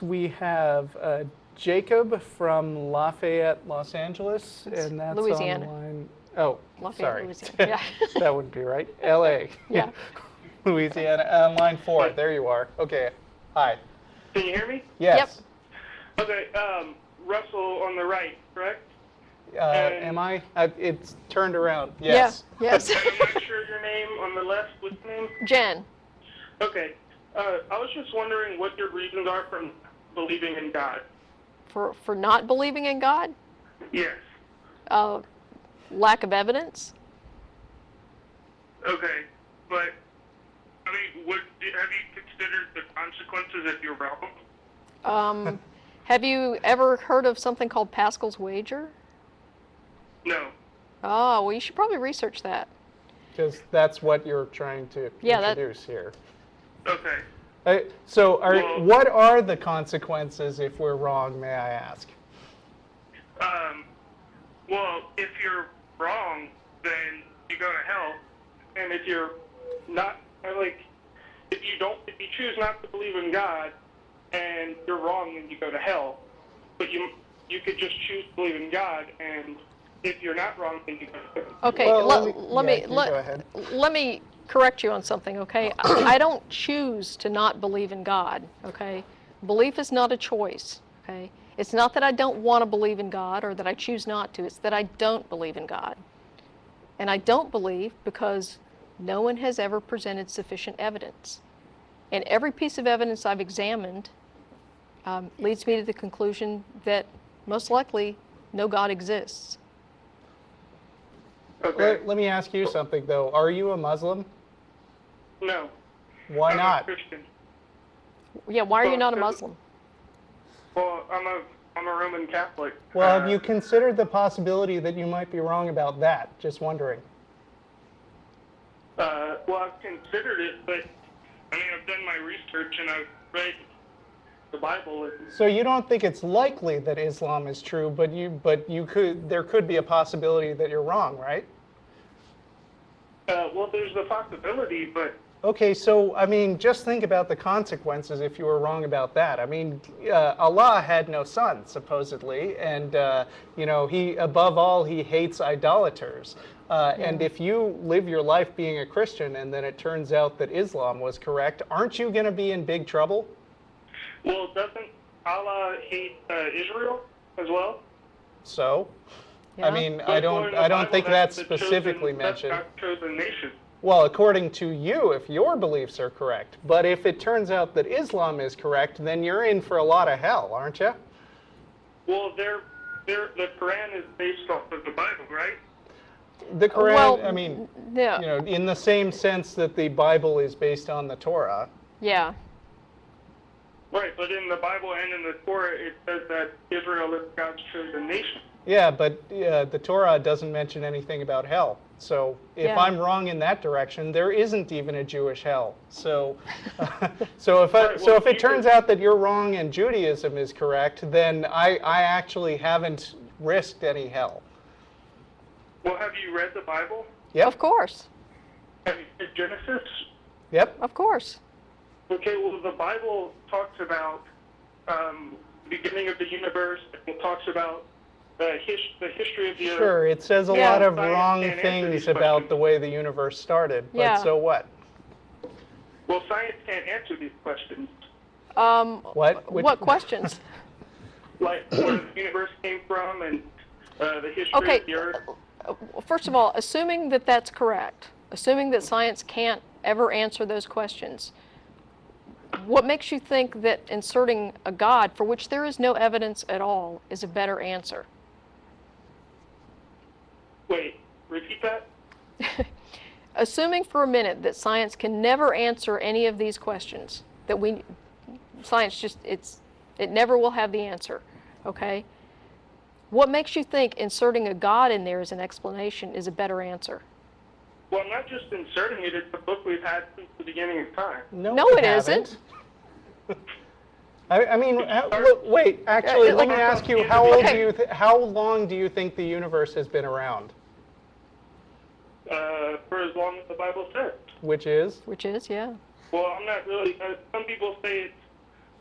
We have Jacob from Lafayette, Los Angeles, and that's Louisiana. on the line. Oh, Lafayette, sorry. Louisiana. Yeah. That wouldn't be right. L.A. Yeah. Louisiana. On line 4. There you are. Okay. Hi. Can you hear me? Yes. Okay, Russell on the right, correct? Am I? It's turned around. Yes. Yeah. Yes. I'm not sure your name on the left. What's your name? Jen. Okay. I was just wondering what your reasons are for believing in God. For not believing in God? Yes. Lack of evidence. Okay, but I mean, have you considered the consequences if you're wrong? Have you ever heard of something called Pascal's wager? No. Oh, well, you should probably research that. Because that's what you're trying to introduce here. Okay. What are the consequences if we're wrong, may I ask? Well, if you're wrong, then you go to hell. And if you're not, if you choose not to believe in God, and you're wrong, then you go to hell. But you could just choose to believe in God, and if you're not wrong, then you go to heaven. Okay, well, let me correct you on something, okay? I don't choose to not believe in God, okay? Belief is not a choice, okay? It's not that I don't want to believe in God or that I choose not to. It's that I don't believe in God. And I don't believe because no one has ever presented sufficient evidence. And every piece of evidence I've examined leads me to the conclusion that most likely no God exists. Okay. Let me ask you something, though. Are you a Muslim? No. Why not? I'm a Christian. Yeah, why are you not a Muslim? Well, I'm a Roman Catholic. Well, have you considered the possibility that you might be wrong about that? Just wondering. Well, I've considered it, but I mean, I've done my research and I've read the Bible. So you don't think it's likely that Islam is true, but there could be a possibility that you're wrong, right? Well, there's the possibility, but Okay, so I mean, just think about the consequences if you were wrong about that. I mean, Allah had no son, supposedly, and he above all he hates idolaters. And if you live your life being a Christian and then it turns out that Islam was correct, aren't you going to be in big trouble? well, doesn't Allah hate Israel as well? So, Yeah. I mean, But I according to don't the Bible, think that's the specifically chosen, mentioned. That's God's chosen nation. Well, according to you, if your beliefs are correct. But if it turns out that Islam is correct, then you're in for a lot of hell, aren't you? Well, the Quran is based off of the Bible, right? The Quran, Well, I mean, yeah. in the same sense that the Bible is based on the Torah. Yeah. Right, but in the Bible and in the Torah, it says that Israel is God's chosen nation. Yeah, but the Torah doesn't mention anything about hell. So if I'm wrong in that direction, there isn't even a Jewish hell. So, if it turns out that you're wrong and Judaism is correct, then I actually haven't risked any hell. Well, have you read the Bible? Yep. Of course. Have you read Genesis? Yep. Of course. Okay, well, the Bible talks about the beginning of the universe. It talks about the history of the earth. Sure, it says a Yeah. lot of Science wrong can't answer things these about questions. the way the universe started. But Yeah. so what? Well, science can't answer these questions. What? What questions? Like where the universe came from and the history Okay. of the earth. First of all, assuming that that's correct, assuming that science can't ever answer those questions, what makes you think that inserting a God, for which there is no evidence at all, is a better answer? Wait, repeat that? Assuming for a minute that science can never answer any of these questions, that science it never will have the answer, okay? What makes you think inserting a God in there as an explanation is a better answer? Well, I'm not just inserting it. It's a book we've had since the beginning of time. No, we it haven't. isn't. I mean, wait. Actually, let me ask you: how old do you? How long do you think the universe has been around? For as long as the Bible says. Which is? Which is, yeah. Well, I'm not really. Some people say it's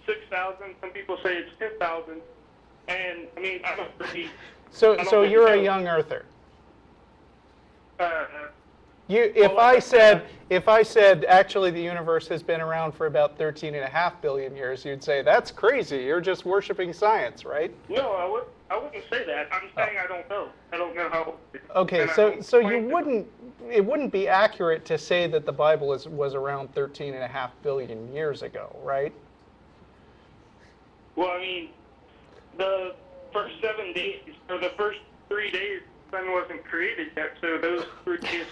6,000. Some people say it's 10,000. And I mean, I don't really. So I don't so really you're a know. young earther. Uh, If Well, I like said actually the universe has been around for about 13.5 billion years, you'd say that's crazy. You're just worshiping science, right? no, I wouldn't say that. I'm saying I don't know. I don't know how. Okay, and I so don't so claim you to. wouldn't it wouldn't be accurate to say that the Bible was around 13.5 billion years ago, right? Well, I mean, the first 7 days, or the first 3 days, the sun wasn't created yet, so those 3 days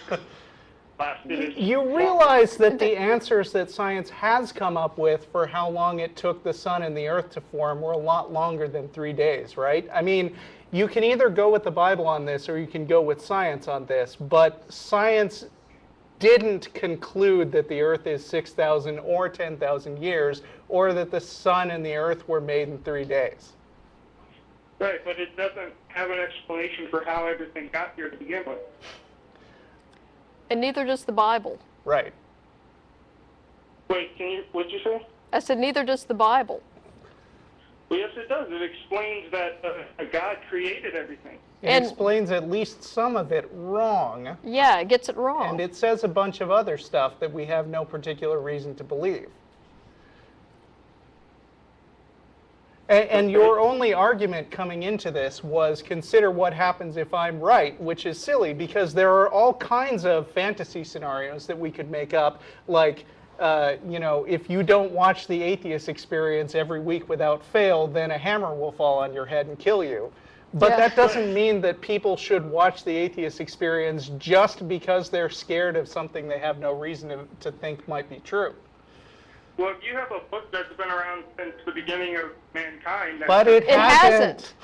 lasted. You realize that the answers that science has come up with for how long it took the sun and the earth to form were a lot longer than 3 days, right? I mean, you can either go with the Bible on this or you can go with science on this, but science didn't conclude that the earth is 6,000 or 10,000 years, or that the sun and the earth were made in 3 days. Right, but it doesn't have an explanation for how everything got here to begin with. And neither does the Bible. Right. Wait, what'd you say? I said neither does the Bible. Well, yes, it does. It explains that a God created everything. It And- explains at least some of it wrong, Yeah, it gets it wrong. and it says a bunch of other stuff that we have no particular reason to believe. And your only argument coming into this was consider what happens if I'm right, which is silly because there are all kinds of fantasy scenarios that we could make up, like, if you don't watch the Atheist Experience every week without fail, then a hammer will fall on your head and kill you. But Yeah. that doesn't mean that people should watch the Atheist Experience just because they're scared of something they have no reason to think might be true. Well, if you have a book that's been around since the beginning of mankind, But it It hasn't. hasn't.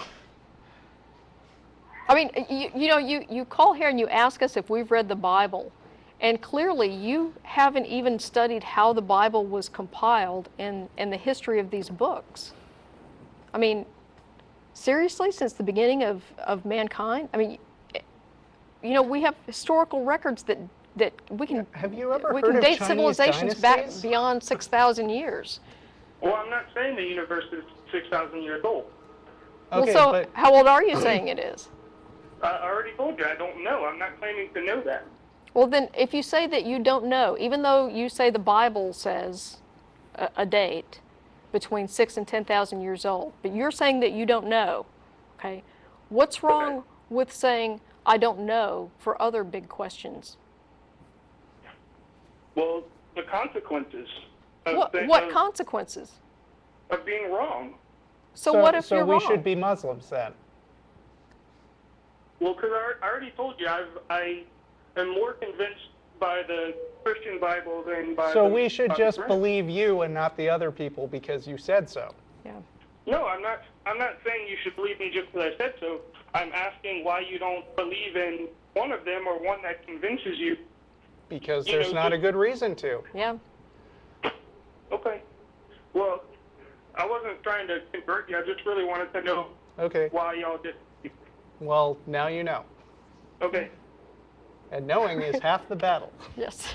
I mean, you call here and you ask us if we've read the Bible, and clearly you haven't even studied how the Bible was compiled and the history of these books. I mean, seriously, since the beginning of mankind? I mean, we have historical records that we can Have you ever we heard can of date Chinese civilizations back dynasties? beyond 6,000 years. Well, I'm not saying the universe is 6,000 years old. Okay, well, so but how old are you saying it is? I already told you I don't know. I'm not claiming to know that. Well, then, if you say that you don't know, even though you say the Bible says a date between 6 and 10,000 years old, but you're saying that you don't know, okay? What's wrong with saying I don't know for other big questions? Well, the consequences of, What consequences? of being wrong. So what if so you're we wrong? should be Muslims then? Well, because I already told you I am more convinced by the Christian Bible than by So the we should by just the Quran. believe you and not the other people because you said so. Yeah. No, I'm not saying you should believe me just because I said so. I'm asking why you don't believe in one of them or one that convinces you. Because You there's know, not a just- good reason to. Yeah. Okay. Well, I wasn't trying to convert you. I just really wanted to know Okay. why y'all did. Well, now you know. Okay. And knowing is half the battle. Yes.